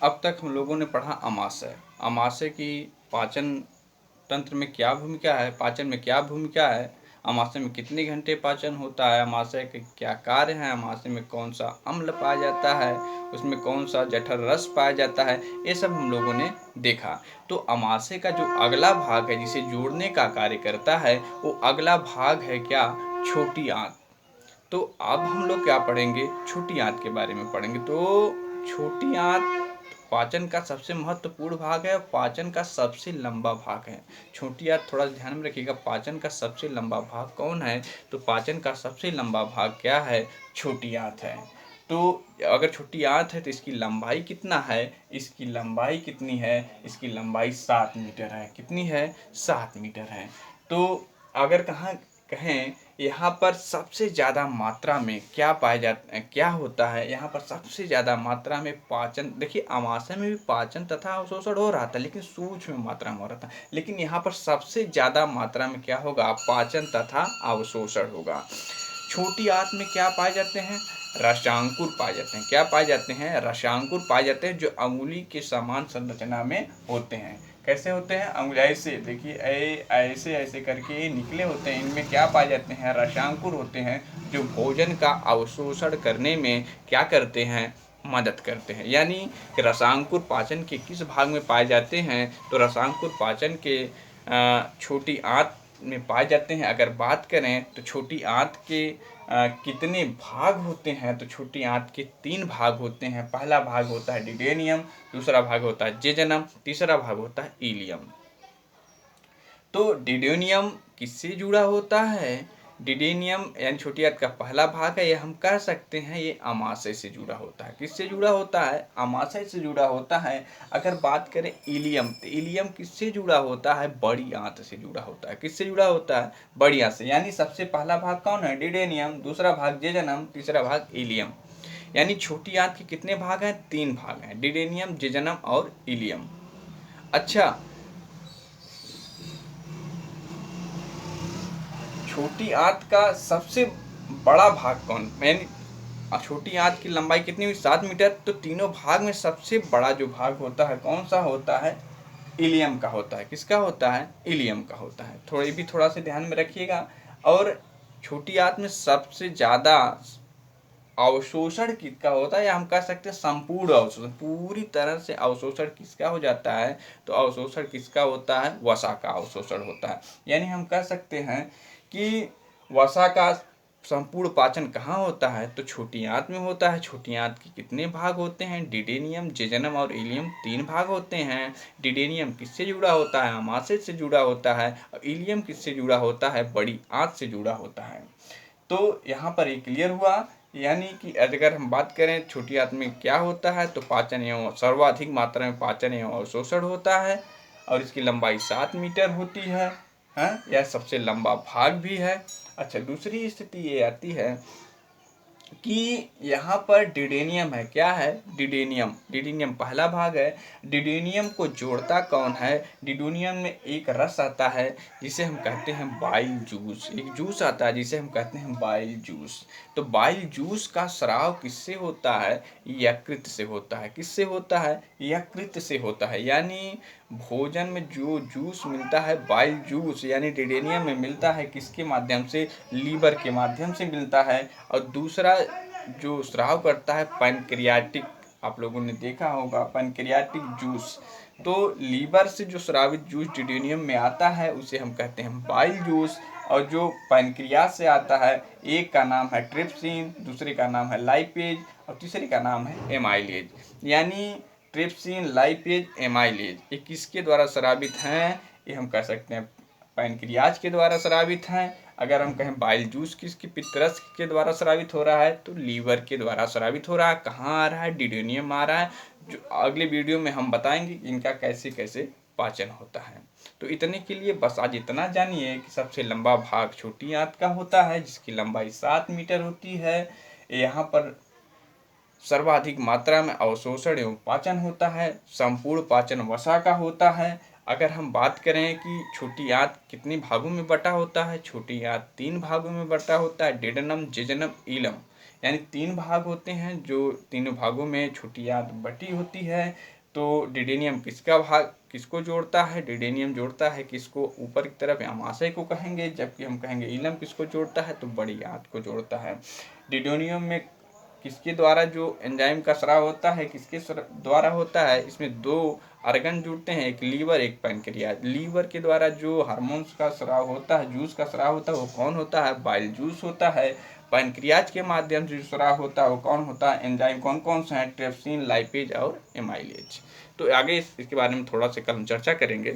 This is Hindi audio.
अब तक हम लोगों ने पढ़ा अमाशय। अमाशय की पाचन तंत्र में क्या भूमिका है, पाचन में क्या भूमिका है, अमाशय में कितने घंटे पाचन होता है, अमाशय के क्या कार्य हैं, अमाशय में कौन सा अम्ल पाया जाता है, उसमें कौन सा जठर रस पाया जाता है, ये सब हम लोगों ने देखा। तो अमाशय का जो अगला भाग है जिसे जोड़ने का कार्य करता है, वो अगला भाग है क्या, छोटी आंत। तो अब हम लोग क्या पढ़ेंगे, छोटी आंत के बारे में पढ़ेंगे। तो छोटी आंत पाचन का सबसे महत्वपूर्ण भाग है, पाचन का सबसे लंबा भाग है। छोटी आंत थोड़ा ध्यान में रखिएगा, पाचन का सबसे लंबा भाग कौन है, तो पाचन का सबसे लंबा भाग क्या है, छोटी आंत है। तो अगर छोटी आंत है तो इसकी लंबाई कितना है, इसकी लंबाई कितनी है, इसकी लंबाई 7 मीटर है। कितनी है, 7 मीटर है। तो अगर कहें यहाँ पर सबसे ज़्यादा मात्रा में क्या पाया जाता है, क्या होता है यहाँ पर सबसे ज़्यादा मात्रा में पाचन। देखिए अमाशय में भी पाचन तथा अवशोषण हो रहा था, लेकिन सूक्ष्म मात्रा में हो रहा था, लेकिन यहाँ पर सबसे ज़्यादा मात्रा में क्या होगा, पाचन तथा अवशोषण होगा। छोटी आंत में क्या पाए जाते हैं, रसांकुर पाए जाते हैं। क्या पाए जाते हैं, रसांकुर पाए जाते हैं, जो अंगुली के समान संरचना में होते हैं। कैसे होते हैं, अंगुली से देखिए ऐसे ऐसे करके निकले होते हैं। इनमें क्या पाए जाते हैं, रसांकुर होते हैं, जो भोजन का अवशोषण करने में क्या करते हैं, मदद करते हैं। यानी रसांकुर पाचन के किस भाग में पाए जाते हैं, तो रसांकुर पाचन के छोटी आंत में पाए जाते हैं। अगर बात करें तो छोटी आंत के कितने भाग होते हैं, तो छोटी आंत के 3 भाग होते हैं। पहला भाग होता है डिडेनियम, दूसरा भाग होता है जेजनम, तीसरा भाग होता है इलियम। तो डिडेनियम किससे जुड़ा होता है, डिडेनियम यानी छोटी आंत का पहला भाग है, ये हम कह सकते हैं ये अमाशय से जुड़ा होता है। किससे जुड़ा होता है, अमाशय से जुड़ा होता है। अगर बात करें इलियम, तो इलियम किससे जुड़ा होता है, बड़ी आंत से जुड़ा होता है। किससे जुड़ा होता है, बड़ी आंत से। यानी सबसे पहला भाग कौन है, डिडेनियम, दूसरा भाग जेजनम, तीसरा भाग इलियम। यानी छोटी आंत के कितने भाग हैं, 3 भाग हैं, डिडेनियम, जेजनम और इलियम। अच्छा, छोटी आंत का सबसे बड़ा भाग कौन, यानी छोटी आंत की लंबाई कितनी हुई, 7 मीटर। तो तीनों भाग में सबसे बड़ा जो भाग होता है कौन सा होता है, इलियम का होता है। किसका होता है, इलियम का होता है। थोड़ा सा ध्यान में रखिएगा। और छोटी आंत में सबसे ज़्यादा अवशोषण किसका होता है, या हम कह सकते हैं संपूर्ण अवशोषण, पूरी तरह से अवशोषण किसका हो जाता है, तो अवशोषण किसका होता है, वसा का अवशोषण होता है। यानी हम कह सकते हैं कि वसा का संपूर्ण पाचन कहाँ होता है, तो छोटी आंत में होता है। छोटी आंत के कितने भाग होते हैं, डिडेनियम, जेजनम और इलियम, 3 भाग होते हैं। डिडेनियम किससे जुड़ा होता है, अमाशय से जुड़ा होता है, और इलियम किससे जुड़ा होता है, बड़ी आंत से जुड़ा होता है। तो यहाँ पर ये क्लियर हुआ। यानी कि अगर हम बात करें छोटी आंत में क्या होता है, तो पाचन एवं सर्वाधिक मात्रा में पाचन एवं अवशोषण होता है, और इसकी लंबाई 7 मीटर होती है। यह सबसे लंबा भाग भी है। अच्छा, दूसरी स्थिति ये आती है कि यहाँ पर डिडेनियम है। क्या है, डिडेनियम, डिडेनियम पहला भाग है। डिडेनियम को जोड़ता कौन है, डिडेनियम में एक रस आता है जिसे हम कहते हैं बाइल जूस। एक जूस आता है जिसे हम कहते हैं बाइल जूस। तो बाइल जूस का स्राव किससे होता है, यकृत से होता है। किससे होता है, यकृत से होता है। यानी भोजन में जो जूस मिलता है, बाइल जूस यानी डिडेनियम में मिलता है, किसके माध्यम से, लीवर के माध्यम से मिलता है। और दूसरा जो स्राव करता है पैनक्रियाटिक, आप लोगों ने देखा होगा पैनक्रियाटिक जूस। तो लीवर से जो स्रावित जूस डिडेनियम में आता है उसे हम कहते हैं बाइल जूस। और जो पैनक्रियास से आता है, एक का नाम है ट्रिप्सिन, दूसरे का नाम है लाइपेज, और तीसरे का नाम है एमाइलेज। यानी ट्रिप्सिन, लाइपेज, एमाइलेज ये किसके द्वारा स्रावित हैं, ये हम कह सकते हैं पैनक्रियाज के द्वारा स्रावित हैं। अगर हम कहें बाइल जूस किसकी, पित्तरस के द्वारा स्रावित हो रहा है, तो लीवर के द्वारा स्रावित हो रहा है। कहाँ आ रहा है, डिडेनियम आ रहा है। जो अगले वीडियो में हम बताएंगे इनका कैसे कैसे पाचन होता है। तो इतने के लिए बस आज इतना जानिए कि सबसे लंबा भाग छोटी आंत का होता है, जिसकी लंबाई 7 मीटर होती है। यहाँ पर सर्वाधिक मात्रा में अवशोषण एवं पाचन होता है। संपूर्ण पाचन वसा का होता है। अगर हम बात करें कि छोटी आंत कितने भागों में बटा होता है, छोटी आंत 3 भागों में बटा होता है, डिडेनम, जेजनम, इलम। यानी 3 भाग होते हैं, जो तीनों भागों में छोटी आंत बटी होती है। तो डिडेनियम किसको जोड़ता है? डिडेनियम जोड़ता है किसको? ऊपर की तरफ आमाशय को कहेंगे, जबकि हम कहेंगे इलम किसको जोड़ता है? तो बड़ी आंत को जोड़ता है। डिडेनियम में किसके द्वारा जो एंजाइम का स्राव होता है, किसके द्वारा होता है? इसमें 2 ऑर्गन जुड़ते हैं, एक लीवर एक पैनक्रियाज। लीवर के द्वारा जो हार्मोन्स का स्राव होता है, जूस का स्राव होता है, वो कौन होता है? बाइल जूस होता है। पैनक्रियाज के माध्यम से जो स्राव होता है वो कौन होता है? एंजाइम कौन कौन से हैं? ट्रिप्सिन, लाइपेज और एमाइलेज। तो आगे इसके बारे में थोड़ा सा कल हम चर्चा करेंगे।